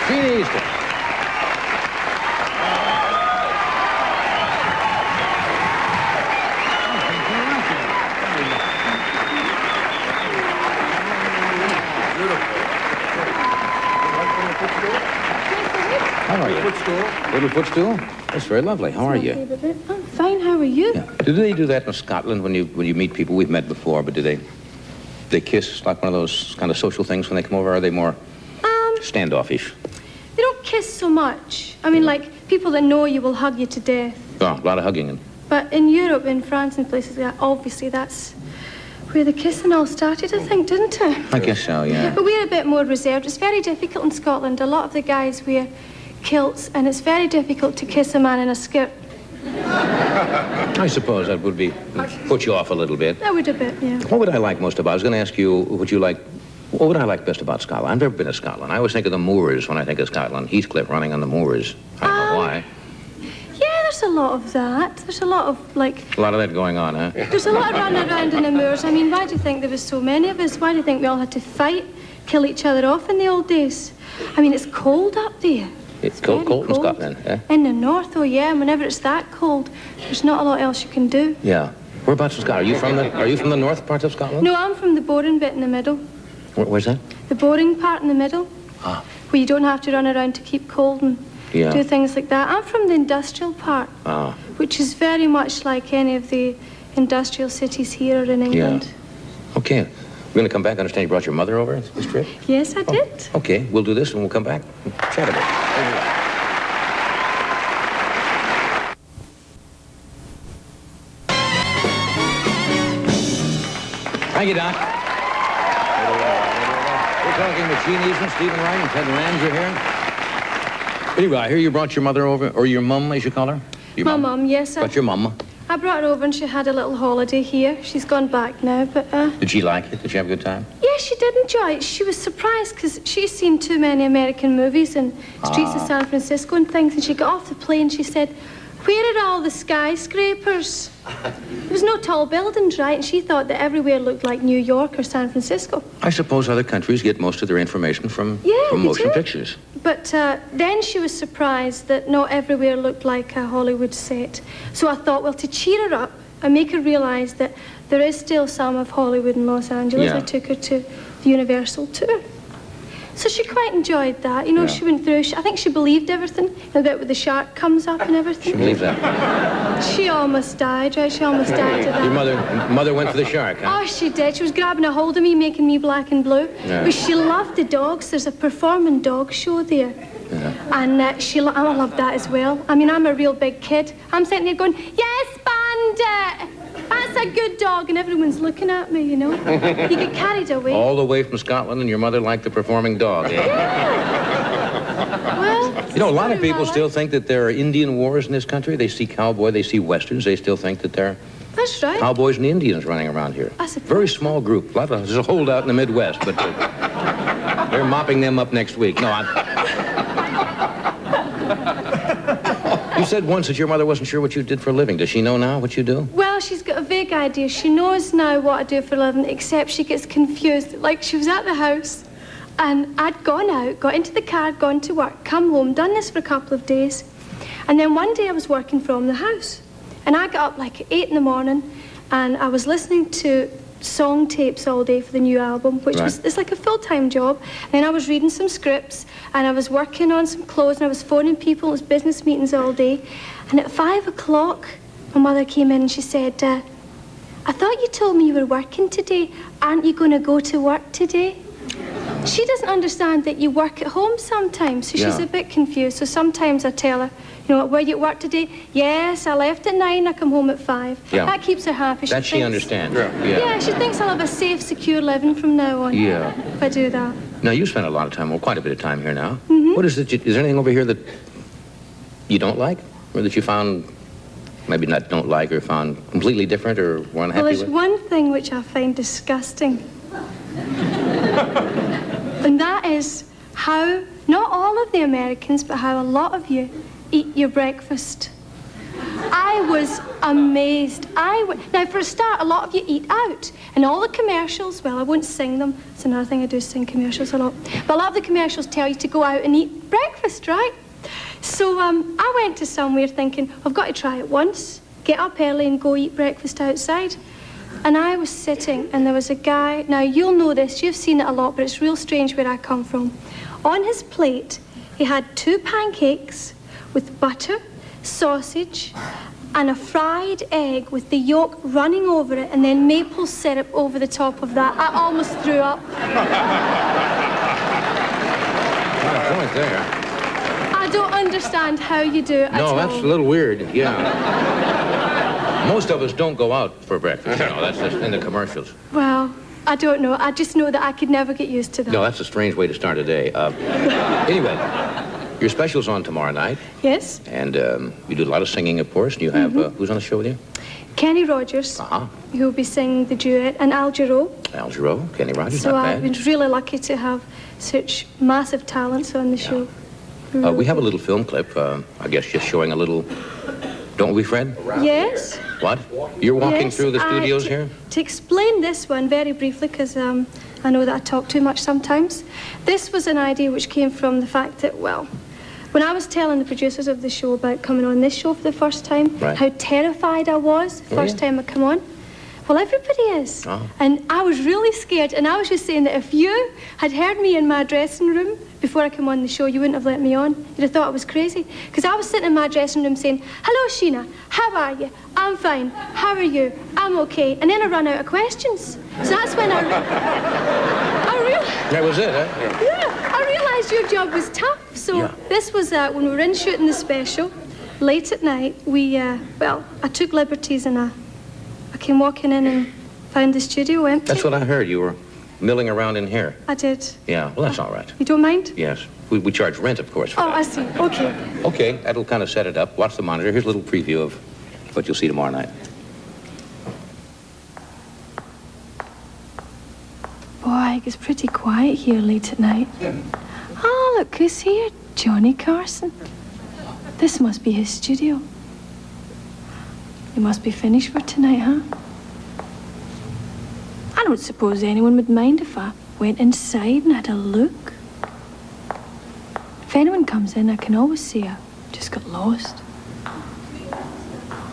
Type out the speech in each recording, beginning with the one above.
Sheena Easton. How are you? Footstool. Little footstool? That's very lovely. How are you? I'm fine. How are you? Yeah. Do they do that in Scotland when you meet people? We've met before, but do they kiss like one of those kind of social things when they come over? Or are they more standoffish? They don't kiss so much. I mean, like, people that know you will hug you to death. Oh, a lot of hugging. But in Europe, in France and places like that, obviously that's where the kissing all started, I think, didn't it? I guess so, yeah. But we're a bit more reserved. It's very difficult in Scotland. A lot of the guys wear kilts, and it's very difficult to kiss a man in a skirt. I suppose that would put you off a little bit. That would a bit, yeah. What would I like most about? I was going to ask you, what would I like best about Scotland? I've never been to Scotland. I always think of the moors when I think of Scotland. Heathcliff running on the moors. I don't know why. Yeah, there's a lot of that. There's a lot of, like... A lot of that going on, huh? There's a lot of running around in the moors. I mean, why do you think there was so many of us? Why do you think we all had to fight, kill each other off in the old days? I mean, it's cold up there. It's cold in Scotland, eh? In the north, oh yeah. And whenever it's that cold, there's not a lot else you can do. Yeah. Whereabouts in Scotland? Are you from the north part of Scotland? No, I'm from the boring bit in the middle. Where's that? The boring part in the middle. Ah. Where you don't have to run around to keep cold and do things like that. I'm from the industrial part, which is very much like any of the industrial cities here or in England. Yeah. Okay. We're going to come back. I understand you brought your mother over this trip? Yes, I did. Okay, we'll do this and we'll come back and chat a bit. Thank you, Doc. We're talking with Sheena Easton, Stephen Wright, and Ted Lange here. Anyway, I hear you brought your mother over, or your mum, as you call her? My mum, yes. But your mum? I brought her over and she had a little holiday here. She's gone back now, but... Did she like it? Did she have a good time? Yeah, she did enjoy it. She was surprised because she's seen too many American movies and streets of San Francisco and things, and she got off the plane and she said, "Where are all the skyscrapers?" There was no tall buildings, right? And she thought that everywhere looked like New York or San Francisco. I suppose other countries get most of their information from motion pictures. But then she was surprised that not everywhere looked like a Hollywood set. So I thought, well, to cheer her up and make her realize that there is still some of Hollywood in Los Angeles, I took her to the Universal tour. So she quite enjoyed that. You know, she went through, I think she believed everything. The bit where the shark comes up and everything. She believed that. She almost died, right? She almost died to that. Your mother went for the shark, huh? Oh, she did. She was grabbing a hold of me, making me black and blue. Yeah. But she loved the dogs. There's a performing dog show there. Yeah. And I love that as well. I mean, I'm a real big kid. I'm sitting there going, "Yes, Bandit! That's a good dog," and everyone's looking at me, you know. You get carried away. All the way from Scotland, and your mother liked the performing dog, eh? Yeah. Well, you know, a lot of people still think that there are Indian wars in this country. They see cowboy, they see westerns. They still think that there are that's right. cowboys and Indians running around here. Very small group. There's a holdout in the Midwest, but they're mopping them up next week. No, You said once that your mother wasn't sure what you did for a living. Does she know now what you do? Well, she's got a vague idea. She knows now what I do for a living, except she gets confused. Like, she was at the house, and I'd gone out, got into the car, gone to work, come home, done this for a couple of days. And then one day I was working from the house. And I got up like at 8 in the morning, and I was listening to song tapes all day for the new album, which it's like a full-time job. And then I was reading some scripts, and I was working on some clothes, and I was phoning people. It was business meetings all day. And at 5 o'clock, my mother came in and she said, "I thought you told me you were working today. Aren't you going to go to work today?" She doesn't understand that you work at home sometimes, so she's a bit confused. So sometimes I tell her, "You know, were you at work today?" "Yes, I left at 9, I come home at 5. Yeah. That keeps her happy. She understands. Yeah, she thinks I'll have a safe, secure living from now on. Yeah. If I do that. Now, you spend a lot of time, well, quite a bit of time here now. Mm-hmm. What is it, is there anything over here that you don't like? Or that you found, maybe not don't like, or found completely different or were unhappy Well, there's with? one thing which I find disgusting. And that is how, not all of the Americans, but how a lot of you eat your breakfast. I was amazed. Now, for a start, a lot of you eat out. And all the commercials, well, I won't sing them. It's another thing I do, sing commercials a lot. But a lot of the commercials tell you to go out and eat breakfast, right? So I went to somewhere thinking, I've got to try it once. Get up early and go eat breakfast outside. And I was sitting, and there was a guy. Now, you'll know this. You've seen it a lot, but it's real strange where I come from. On his plate, he had 2 pancakes with butter, sausage, and a fried egg with the yolk running over it, and then maple syrup over the top of that. I almost threw up. Not a point there. I don't understand how you do it at all. No, that's a little weird, yeah. Most of us don't go out for breakfast, you know. That's just in the commercials. Well, I don't know. I just know that I could never get used to that. No, that's a strange way to start a day. Anyway, your special's on tomorrow night. Yes? And you do a lot of singing, of course. And you have, who's on the show with you? Kenny Rogers, who'll be singing the duet, and Al Jarreau. Al Jarreau, Kenny Rogers, so not bad. I've been really lucky to have such massive talents on the show. We have a little film clip, I guess just showing a little... Don't we, Fred? Yes. What? You're walking Yes, through the studios here? To explain this one very briefly, because I know that I talk too much sometimes. This was an idea which came from the fact that, well, when I was telling the producers of the show about coming on this show for the first time, how terrified I was the first time I come on, well, everybody is. And I was really scared, and I was just saying that if you had heard me in my dressing room before I came on the show, you wouldn't have let me on. You'd have thought I was crazy. Because I was sitting in my dressing room saying, hello, Sheena, how are you? I'm fine. How are you? I'm okay. And then I ran out of questions. So that's when I realized... That was it, huh? Yeah, I realized your job was tough. So this was when we were in shooting the special, late at night, well, I took liberties and I came walking in and found the studio empty. That's what I heard. You were milling around in here. I did. Yeah, well, that's all right. You don't mind? Yes. We charge rent, of course, for that. I see. Okay. Okay, that'll kind of set it up. Watch the monitor. Here's a little preview of what you'll see tomorrow night. Boy, it's pretty quiet here late at night. Oh, look who's here. Johnny Carson. This must be his studio. You must be finished for tonight, huh? I don't suppose anyone would mind if I went inside and had a look. If anyone comes in, I can always say I just got lost.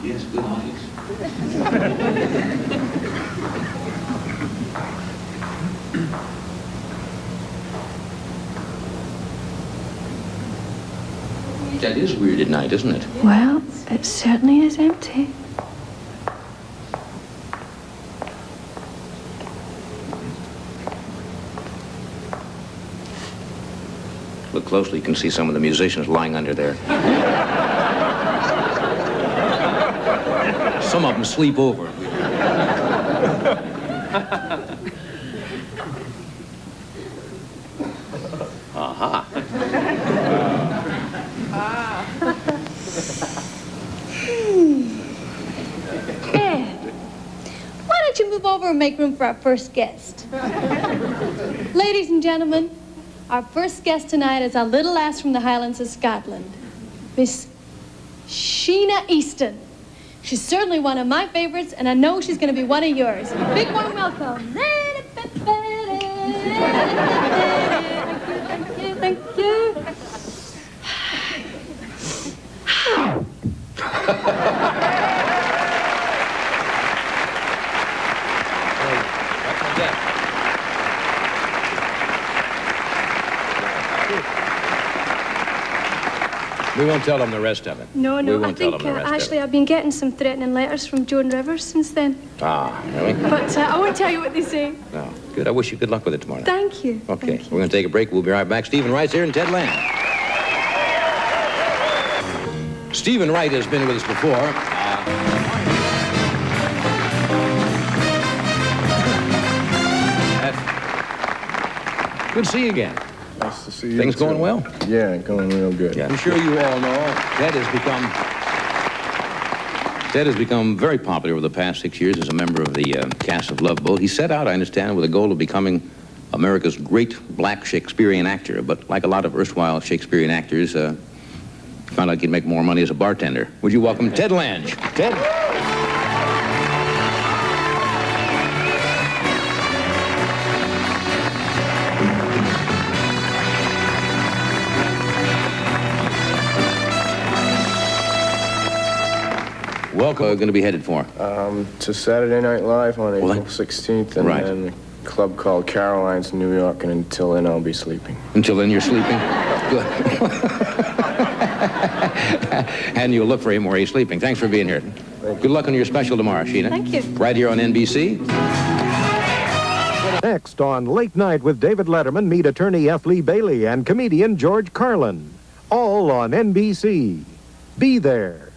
Yes, good audience. That is weird at night, isn't it? Well, it certainly is empty. Look closely, you can see some of the musicians lying under there. Some of them sleep over. Aha. Ed, why don't you move over and make room for our first guest? Ladies and gentlemen, our first guest tonight is a little lass from the Highlands of Scotland, Miss Sheena Easton. She's certainly one of my favorites, and I know she's going to be one of yours. Big warm welcome. Thank you. We won't tell them the rest of it. No, We I won't tell think them the rest actually of it. I've been getting some threatening letters from Joan Rivers since then. Ah, really? But I won't tell you what they say. No. Good. I wish you good luck with it tomorrow night. Thank you. Okay, Thank you. we're going to take a break. We'll be right back. Stephen Wright's here and Ted Lamb. Stephen Wright has been with us before. Good to see you again. Nice to see you. Things going too. well? Yeah, going real good. Yeah, I'm sure you all know Ted has become very popular over the past 6 years as a member of the cast of Love Boat. He set out, I understand, with a goal of becoming America's great black Shakespearean actor, but like a lot of erstwhile Shakespearean actors, Found out he'd make more money as a bartender. Would you welcome Ted Lange? Ted? Welcome. Going to be headed for? To Saturday Night Live on April Well, 16th, and right. then a club called Caroline's in New York, and until then I'll be sleeping. Until then, you're sleeping? Good. And you'll look for him where he's sleeping. Thanks for being here. Good luck on your special tomorrow, Sheena. Thank you. Right here on NBC. Next on Late Night with David Letterman, meet attorney F. Lee Bailey and comedian George Carlin. All on NBC. Be there.